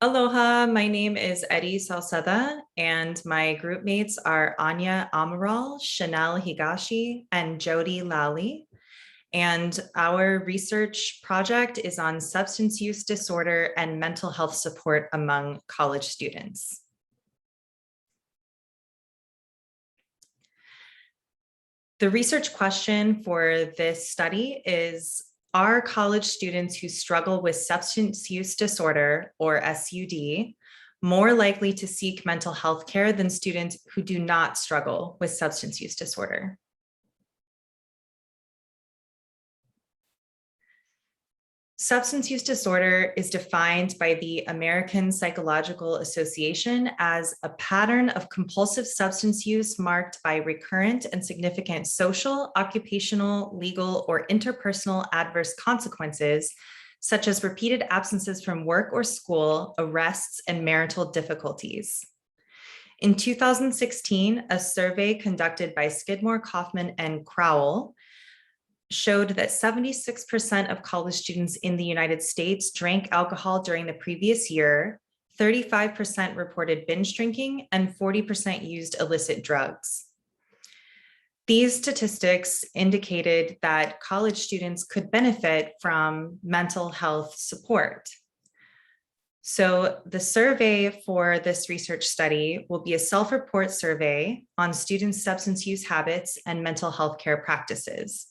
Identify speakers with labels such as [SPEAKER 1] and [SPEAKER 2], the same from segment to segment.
[SPEAKER 1] Aloha, my name is Eddie Sauceda, and my group mates are Anya Amaral, Chanel Higashi, and Jodee Lally. And our research project is on substance use disorder and mental health support among college students. The research question for this study is, are college students who struggle with substance use disorder, or SUD, more likely to seek mental health care than students who do not struggle with substance use disorder? Substance use disorder is defined by the American Psychological Association as a pattern of compulsive substance use marked by recurrent and significant social, occupational, legal, or interpersonal adverse consequences, such as repeated absences from work or school, arrests, and marital difficulties. In 2016, a survey conducted by Skidmore, Kaufman, and Crowell showed that 76% of college students in the United States drank alcohol during the previous year, 35% reported binge drinking, and 40% used illicit drugs. These statistics indicated that college students could benefit from mental health support. So the survey for this research study will be a self-report survey on students' substance use habits and mental health care practices.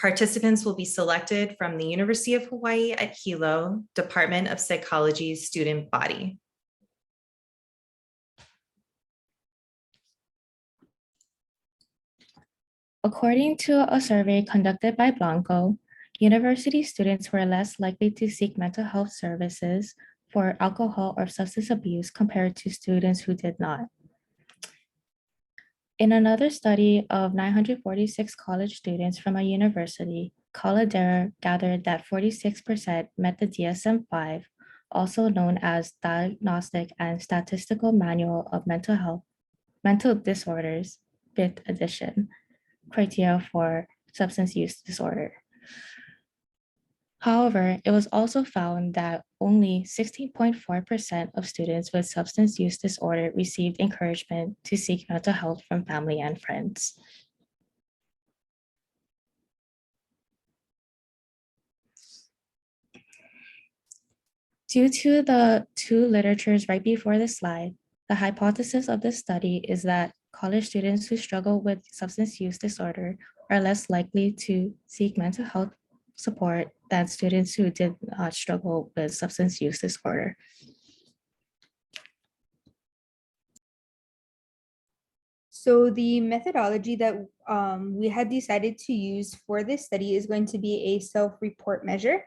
[SPEAKER 1] Participants will be selected from the University of Hawaii at Hilo, Department of Psychology's student body.
[SPEAKER 2] According to a survey conducted by Blanco, university students were less likely to seek mental health services for alcohol or substance abuse compared to students who did not. In another study of 946 college students from a university, Caldera gathered that 46% met the DSM-5, also known as Diagnostic and Statistical Manual of Mental Disorders, 5th edition, criteria for substance use disorder. However, it was also found that only 16.4% of students with substance use disorder received encouragement to seek mental health from family and friends. Due to the two literatures right before this slide, the hypothesis of this study is that college students who struggle with substance use disorder are less likely to seek mental health support than students who did not struggle with substance use disorder.
[SPEAKER 3] So the methodology that we had decided to use for this study is going to be a self-report measure.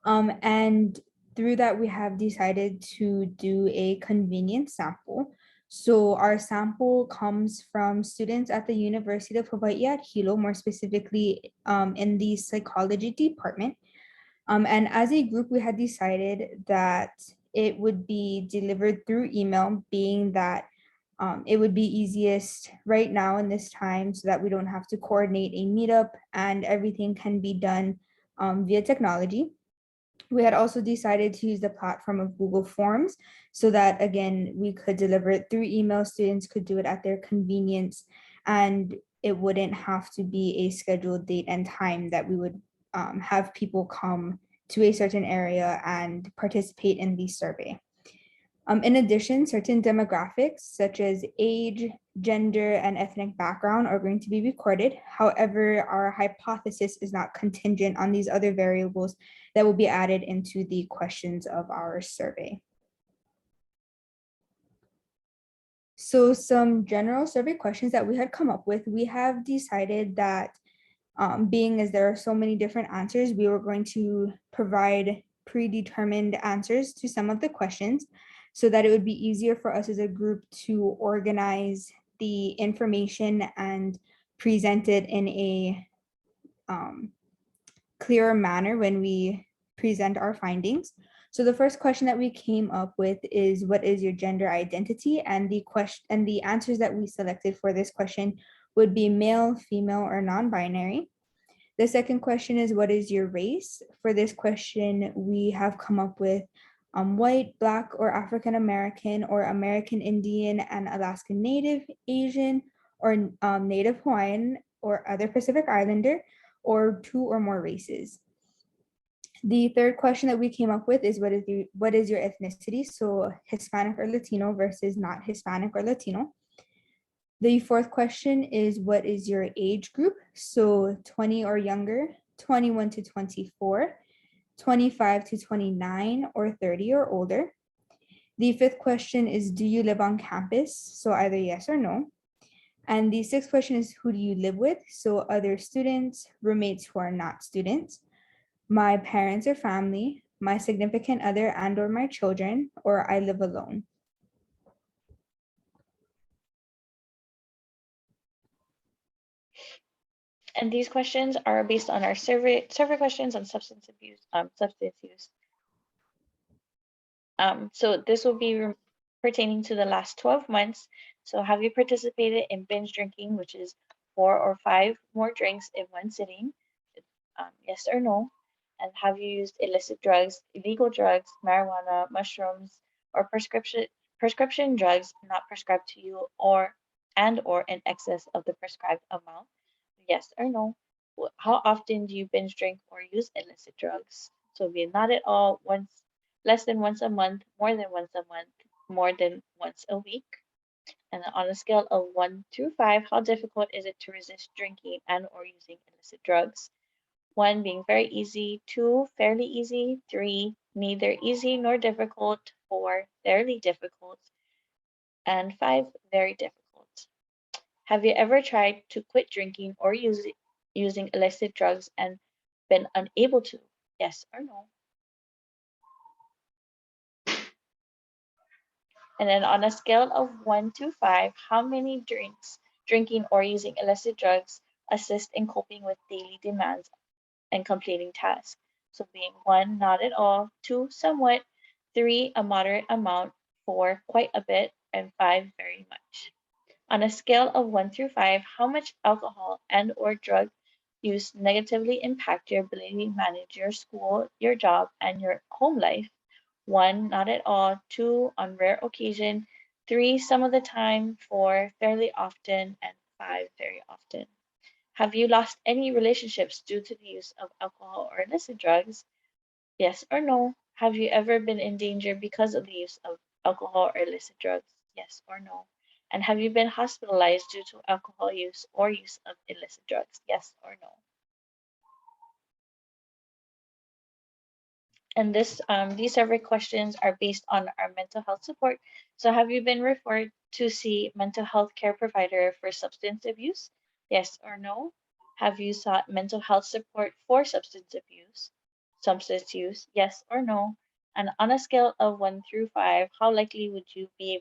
[SPEAKER 3] And through that, we have decided to do a convenience sample. So our sample comes from students at the University of Hawaii at Hilo, more specifically in the psychology department. And as a group, we had decided that it would be delivered through email, being that it would be easiest right now in this time so that we don't have to coordinate a meetup and everything can be done via technology. We had also decided to use the platform of Google Forms so that, again, we could deliver it through email. Students could do it at their convenience, and it wouldn't have to be a scheduled date and time that we would have people come to a certain area and participate in the survey. In addition, certain demographics such as age, gender, and ethnic background are going to be recorded. However, our hypothesis is not contingent on these other variables that will be added into the questions of our survey. So some general survey questions that we had come up with, we have decided that being as there are so many different answers, we were going to provide predetermined answers to some of the questions so that it would be easier for us as a group to organize the information and present it in a clearer manner when we present our findings. So the first question that we came up with is, what is your gender identity? And the answers that we selected for this question would be male, female, or non-binary. The second question is, what is your race? For this question, we have come up with white, Black, or African American, or American Indian and Alaskan Native, Asian, or Native Hawaiian, or other Pacific Islander, or 2 or more races. The third question that we came up with is what is your ethnicity? So Hispanic or Latino versus not Hispanic or Latino. The fourth question is what is your age group? So 20 or younger, 21 to 24, 25 to 29, or 30 or older. The fifth question is do you live on campus? So either yes or no. And the sixth question is who do you live with? So other students, roommates who are not students, my parents or family, my significant other and or my children, or I live alone.
[SPEAKER 4] And these questions are based on our survey questions on substance abuse, substance use. So this will be pertaining to the last 12 months. So have you participated in binge drinking, which is 4 or 5 more drinks in one sitting? Yes or no? And have you used illicit drugs, illegal drugs, marijuana, mushrooms, or prescription drugs not prescribed to you or in excess of the prescribed amount? Yes or no? How often do you binge drink or use illicit drugs? So be not at all, once, less than once a month, more than once a month, more than once a week. And on a scale of 1 through 5, how difficult is it to resist drinking and or using illicit drugs? 1 being very easy, 2 fairly easy, 3 neither easy nor difficult, 4 fairly difficult, and 5 very difficult. Have you ever tried to quit drinking or using illicit drugs and been unable to? Yes or no? And then on a scale of 1 to 5, how many drinking or using illicit drugs assist in coping with daily demands and completing tasks? So being 1, not at all, 2, somewhat, 3, a moderate amount, 4, quite a bit, and 5, very much. On a scale of 1 through 5, how much alcohol and or drug use negatively impact your ability to manage your school, your job, and your home life? 1, not at all, 2, on rare occasion, 3, some of the time, 4, fairly often, and 5, very often. Have you lost any relationships due to the use of alcohol or illicit drugs? Yes or no? Have you ever been in danger because of the use of alcohol or illicit drugs? Yes or no? And have you been hospitalized due to alcohol use or use of illicit drugs? Yes or no? And these survey questions are based on our mental health support. So have you been referred to see mental health care provider for substance abuse? Yes or no? Have you sought mental health support for substance use? Yes or no? And on a scale of 1 through 5, how likely would you be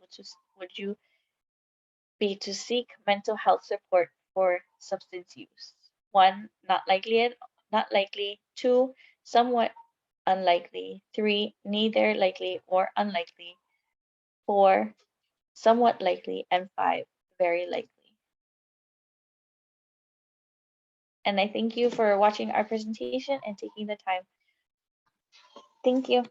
[SPEAKER 4] to seek mental health support for substance use? 1, not likely, 2, somewhat unlikely, 3, neither likely or unlikely, 4, somewhat likely, and 5, very likely. And I thank you for watching our presentation and taking the time. Thank you.